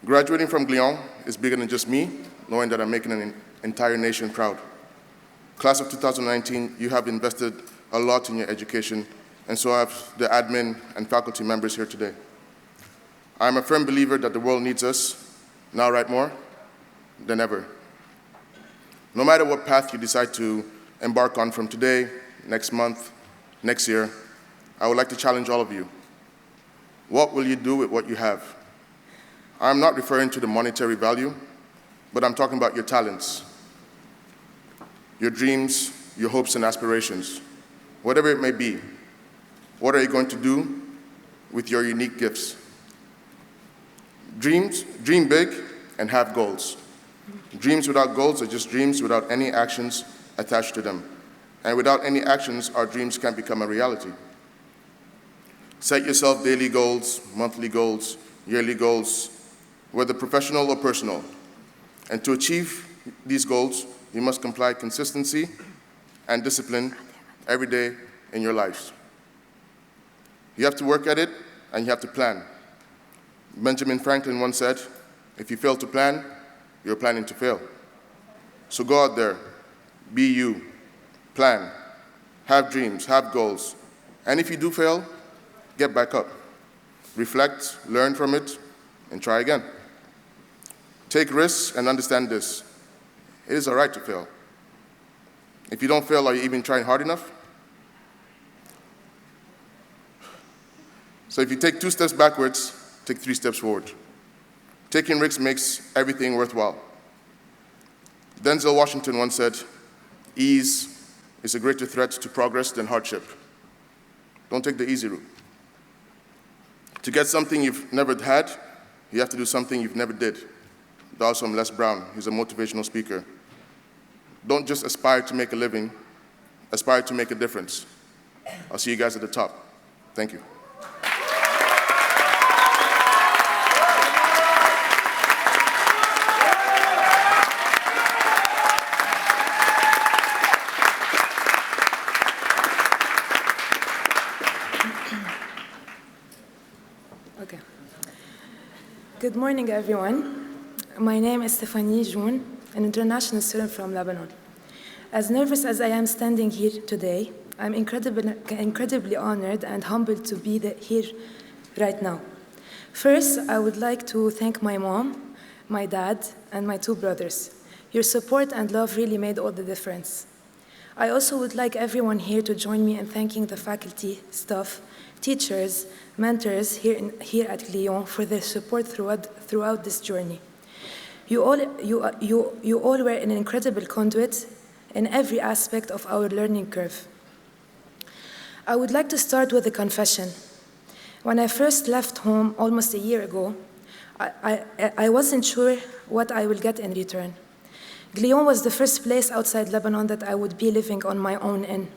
Graduating from Glion is bigger than just me, knowing that I'm making an entire nation proud. Class of 2019, you have invested a lot in your education, and so have the admin and faculty members here today. I'm a firm believer that the world needs us, now right more than ever. No matter what path you decide to embark on from today, next month, next year, I would like to challenge all of you. What will you do with what you have? I'm not referring to the monetary value, but I'm talking about your talents, your dreams, your hopes and aspirations. Whatever it may be, what are you going to do with your unique gifts? Dream big and have goals. Dreams without goals are just dreams without any actions attached to them. And without any actions, our dreams can't become a reality. Set yourself daily goals, monthly goals, yearly goals, whether professional or personal. And to achieve these goals, you must apply consistency and discipline every day in your lives. You have to work at it, and you have to plan. Benjamin Franklin once said, if you fail to plan, you're planning to fail. So go out there, be you, plan, have dreams, have goals. And if you do fail, get back up. Reflect, learn from it, and try again. Take risks and understand this. It is all right to fail. If you don't fail, are you even trying hard enough? So if you take 2 steps backwards, take 3 steps forward. Taking risks makes everything worthwhile. Denzel Washington once said, ease is a greater threat to progress than hardship. Don't take the easy route. To get something you've never had, you have to do something you've never did. That was from Les Brown. He's a motivational speaker. Don't just aspire to make a living, aspire to make a difference. I'll see you guys at the top. Thank you. Okay. Good morning, everyone. My name is Stephanie Joun, an international student from Lebanon. As nervous as I am standing here today, I'm incredibly honored and humbled to be here right now. First, I would like to thank my mom, my dad, and my 2 brothers. Your support and love really made all the difference. I also would like everyone here to join me in thanking the faculty, staff, teachers, mentors here at Glion for their support throughout this journey. You all were an incredible conduit in every aspect of our learning curve. I would like to start with a confession. When I first left home almost a year ago, I wasn't sure what I will get in return. Glion was the first place outside Lebanon that I would be living on my own in.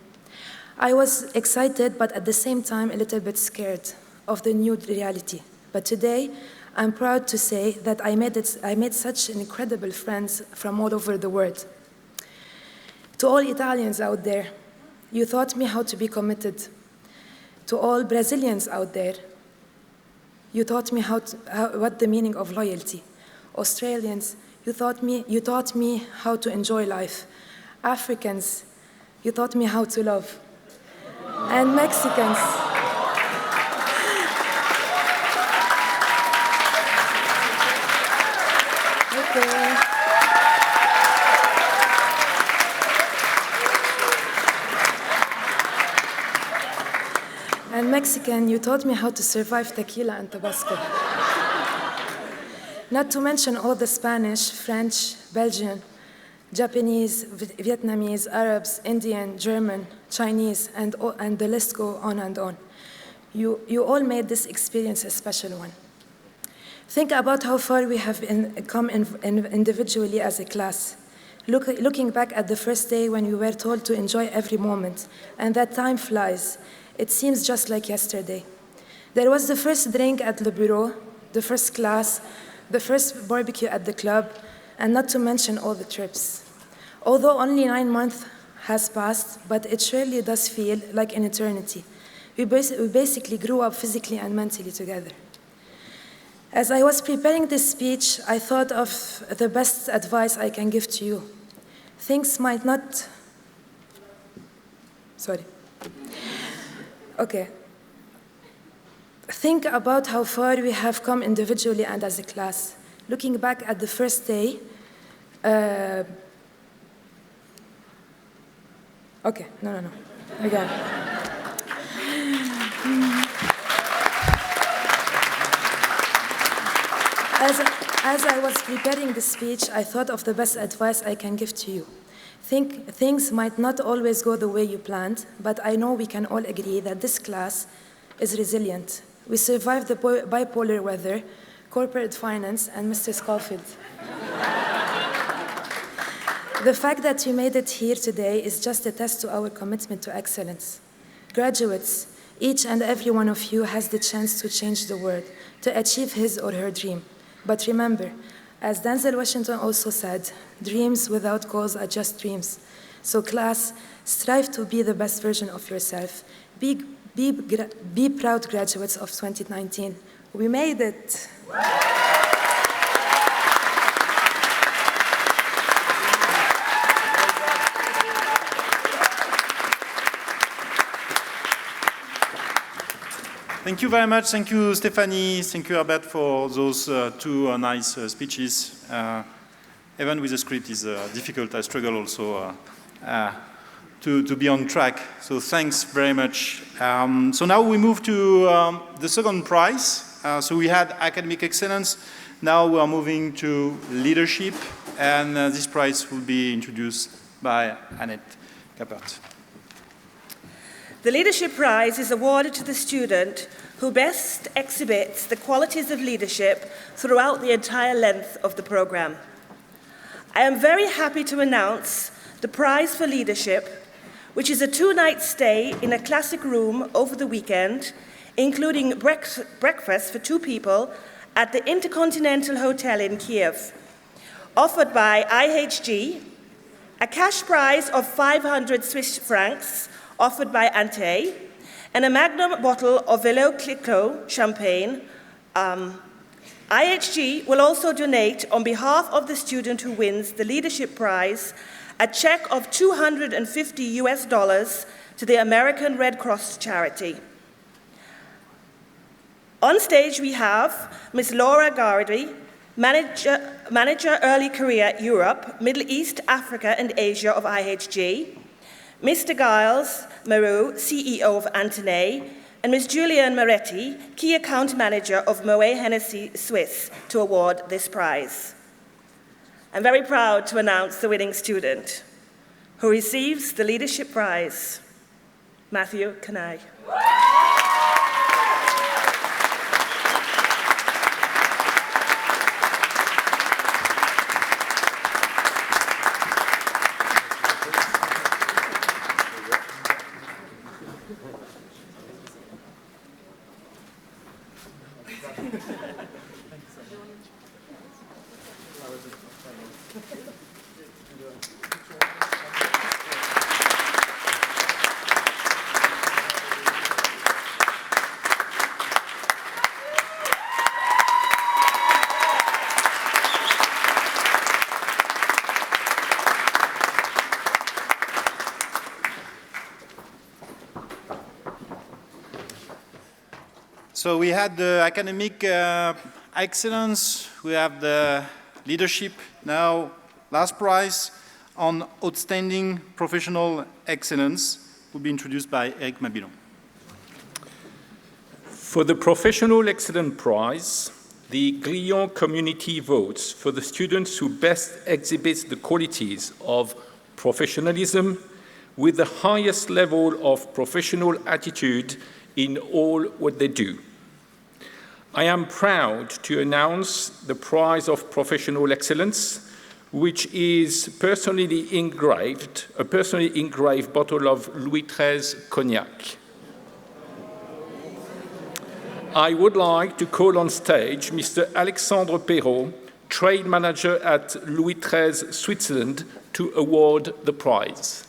I was excited, but at the same time a little bit scared of the new reality. But today, I'm proud to say that I made such incredible friends from all over the world. To all Italians out there, you taught me how to be committed. To all Brazilians out there, you taught me what the meaning of loyalty. Australians, you taught me how to enjoy life. Africans, you taught me how to love. And Mexicans, you taught me how to survive tequila and Tabasco. Not to mention all the Spanish, French, Belgian, Japanese, Vietnamese, Arabs, Indian, German, Chinese, and the list goes on and on. You all made this experience a special one. Think about how far we have come individually as a class. Looking back at the first day when we were told to enjoy every moment, and that time flies, it seems just like yesterday. There was the first drink at Le Bureau, the first class, the first barbecue at the club, and not to mention all the trips. Although only 9 months has passed, but it surely does feel like an eternity. We basically grew up physically and mentally together. As I was preparing this speech, I thought of the best advice I can give to you. Things might not... Sorry. Okay. think about how far we have come individually and as a class. Looking back at the first day, okay, no. Again. As I was preparing the speech, I thought of the best advice I can give to you. Things might not always go the way you planned, but I know we can all agree that this class is resilient. We survived the bipolar weather, corporate finance, and Mr. Schofield. The fact that you made it here today is just a test to our commitment to excellence. Graduates, each and every one of you has the chance to change the world, to achieve his or her dream. But remember, as Denzel Washington also said, dreams without goals are just dreams. So class, strive to be the best version of yourself. Be proud graduates of 2019. We made it. Thank you very much. Thank you, Stephanie. Thank you, Herbert, for those two nice speeches. Even with the script is difficult. I struggle also to be on track. So thanks very much. So now we move to the second prize. So we had academic excellence. Now we are moving to leadership. And this prize will be introduced by Annette Kappert. The Leadership Prize is awarded to the student who best exhibits the qualities of leadership throughout the entire length of the program. I am very happy to announce the Prize for Leadership, which is a 2-night stay in a classic room over the weekend, including breakfast for 2 people at the Intercontinental Hotel in Kiev, offered by IHG, a cash prize of 500 Swiss francs, offered by Ante, and a magnum bottle of Velo Clicquot champagne. IHG will also donate, on behalf of the student who wins the Leadership Prize, a check of $250 to the American Red Cross charity. On stage we have Ms. Laura Gardy, Manager Early Career Europe, Middle East, Africa and Asia of IHG, Mr. Giles Maroux, CEO of Antenay, and Ms. Julianne Moretti, Key Account Manager of Moet Hennessy Swiss, to award this prize. I'm very proud to announce the winning student who receives the Leadership Prize, Matthew Kanai. So we had the academic excellence, we have the leadership. Now, last prize on outstanding professional excellence will be introduced by Eric Mabilon. For the Professional Excellence Prize, the Glion community votes for the students who best exhibit the qualities of professionalism with the highest level of professional attitude in all what they do. I am proud to announce the Prize of Professional Excellence, which is a personally engraved bottle of Louis XIII cognac. I would like to call on stage Mr. Alexandre Perrault, Trade Manager at Louis XIII Switzerland, to award the prize.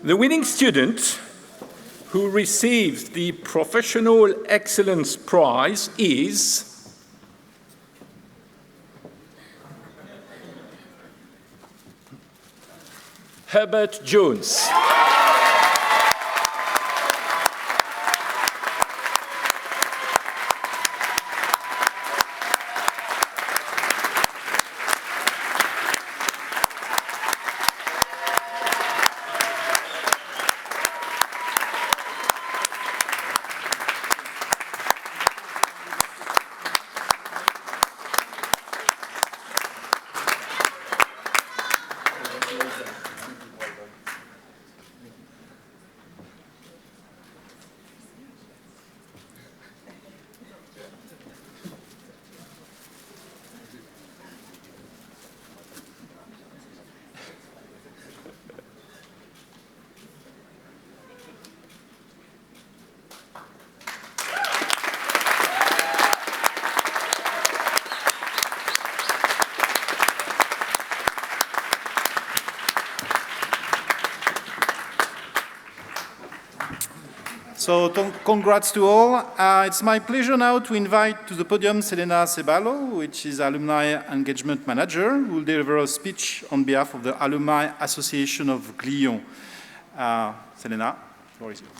The winning student, who receives the Professional Excellence Prize is Herbert Jones. So congrats to all. It's my pleasure now to invite to the podium Selena Ceballo, which is Alumni Engagement Manager, who will deliver a speech on behalf of the Alumni Association of Glion. Selena, the floor is yours.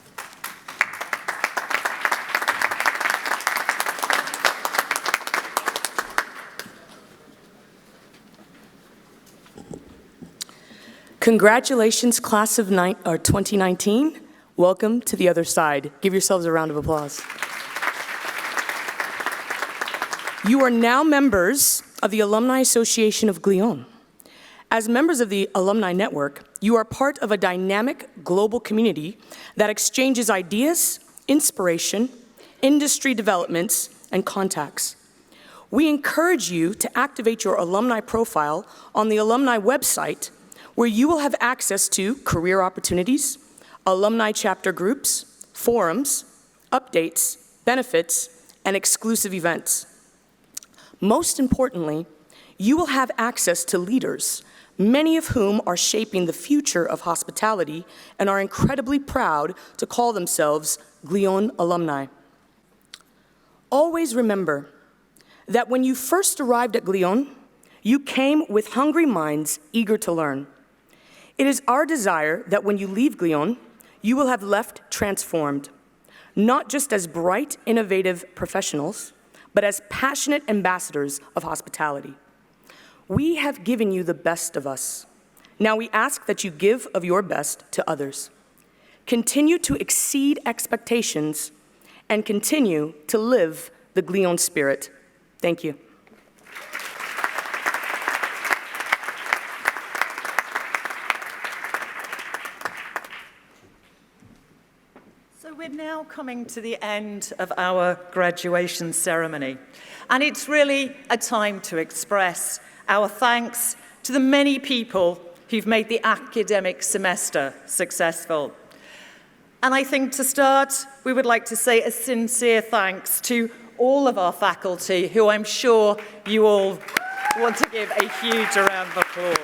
Congratulations, class of 2019. Welcome to the other side. Give yourselves a round of applause. You are now members of the Alumni Association of Glion. As members of the Alumni Network, you are part of a dynamic global community that exchanges ideas, inspiration, industry developments, and contacts. We encourage you to activate your alumni profile on the alumni website, where you will have access to career opportunities, alumni chapter groups, forums, updates, benefits, and exclusive events. Most importantly, you will have access to leaders, many of whom are shaping the future of hospitality and are incredibly proud to call themselves Glion alumni. Always remember that when you first arrived at Glion, you came with hungry minds eager to learn. It is our desire that when you leave Glion, you will have left transformed, not just as bright, innovative professionals, but as passionate ambassadors of hospitality. We have given you the best of us. Now we ask that you give of your best to others. Continue to exceed expectations and continue to live the Glion spirit. Thank you. We're now coming to the end of our graduation ceremony, and it's really a time to express our thanks to the many people who've made the academic semester successful. And I think to start, we would like to say a sincere thanks to all of our faculty, who I'm sure you all want to give a huge round of applause.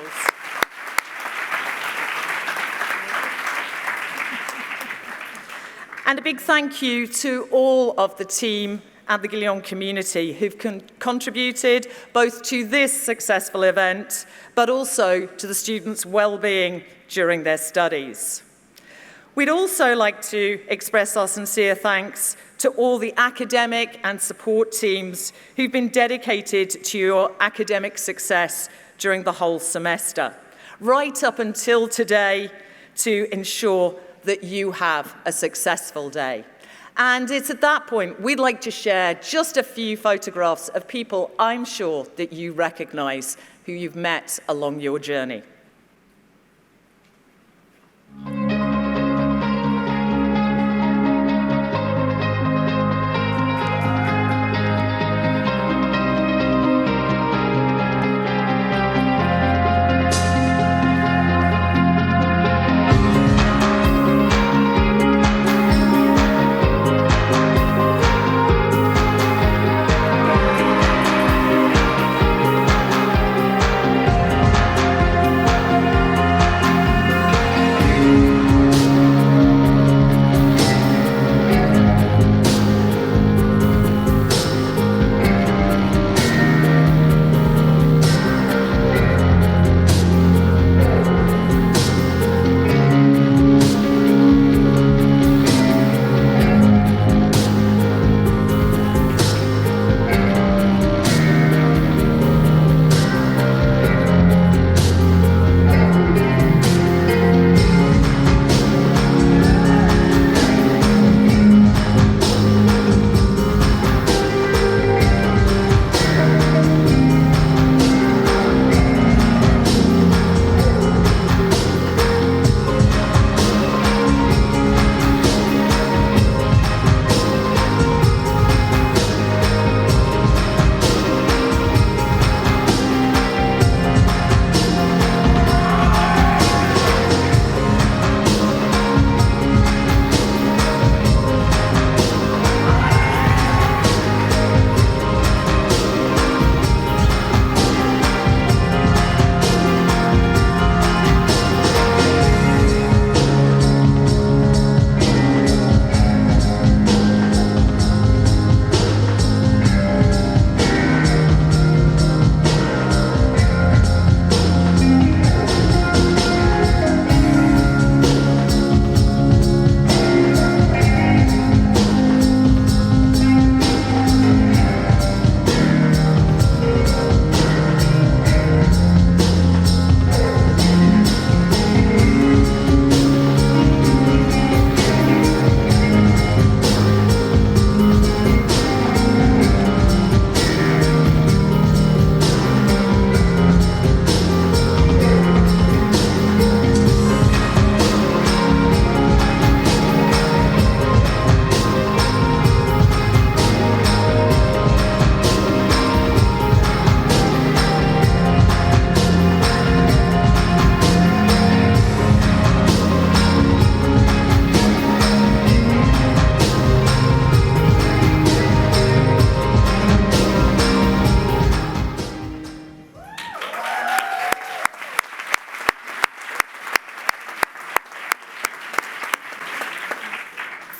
And a big thank you to all of the team and the Glion community who've contributed both to this successful event, but also to the students' well-being during their studies. We'd also like to express our sincere thanks to all the academic and support teams who've been dedicated to your academic success during the whole semester, right up until today, to ensure that you have a successful day. And it's at that point we'd like to share just a few photographs of people I'm sure that you recognize who you've met along your journey.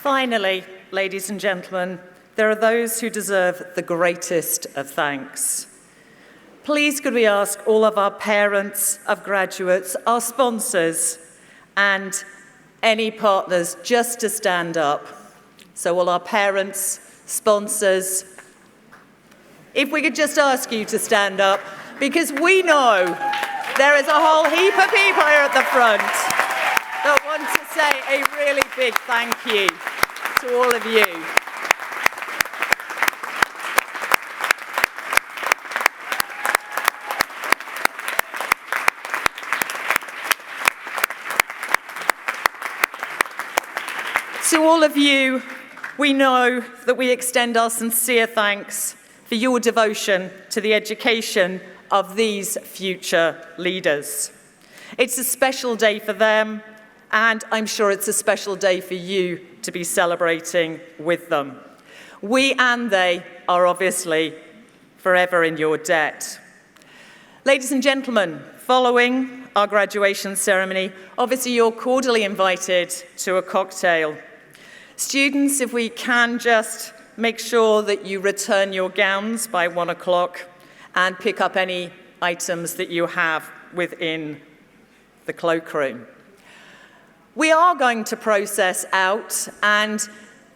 Finally, ladies and gentlemen, there are those who deserve the greatest of thanks. Please could we ask all of our parents of graduates, our sponsors, and any partners just to stand up. So all our parents, sponsors, if we could just ask you to stand up, because we know there is a whole heap of people here at the front that want to say a really big thank you to all of you. To all of you, we know that we extend our sincere thanks for your devotion to the education of these future leaders. It's a special day for them, and I'm sure it's a special day for you to be celebrating with them. We and they are obviously forever in your debt. Ladies and gentlemen, following our graduation ceremony, obviously you're cordially invited to a cocktail. Students, if we can just make sure that you return your gowns by 1 o'clock and pick up any items that you have within the cloakroom. We are going to process out, and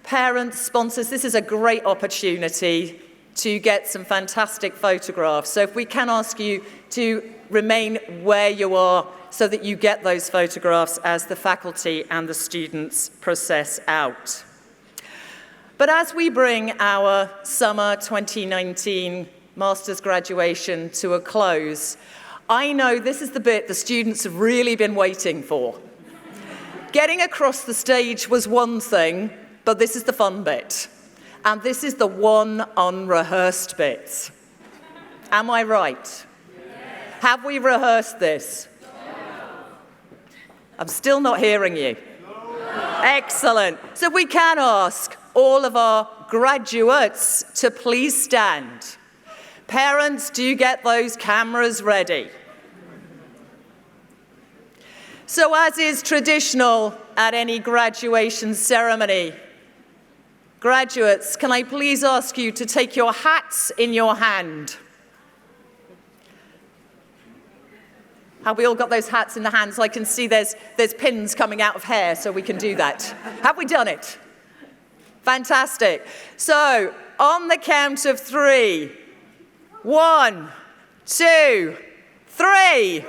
parents, sponsors, this is a great opportunity to get some fantastic photographs. So if we can ask you to remain where you are so that you get those photographs as the faculty and the students process out. But as we bring our summer 2019 master's graduation to a close, I know this is the bit the students have really been waiting for. Getting across the stage was one thing, but this is the fun bit. And this is the one unrehearsed bit. Am I right? Yes. Have we rehearsed this? No. I'm still not hearing you. No. Excellent. So we can ask all of our graduates to please stand. Parents, do you get those cameras ready? So as is traditional at any graduation ceremony, graduates, can I please ask you to take your hats in your hand? Have we all got those hats in the hands? I can see there's pins coming out of hair, so we can do that. Have we done it? Fantastic. So, on the count of 3, 1, 2, 3.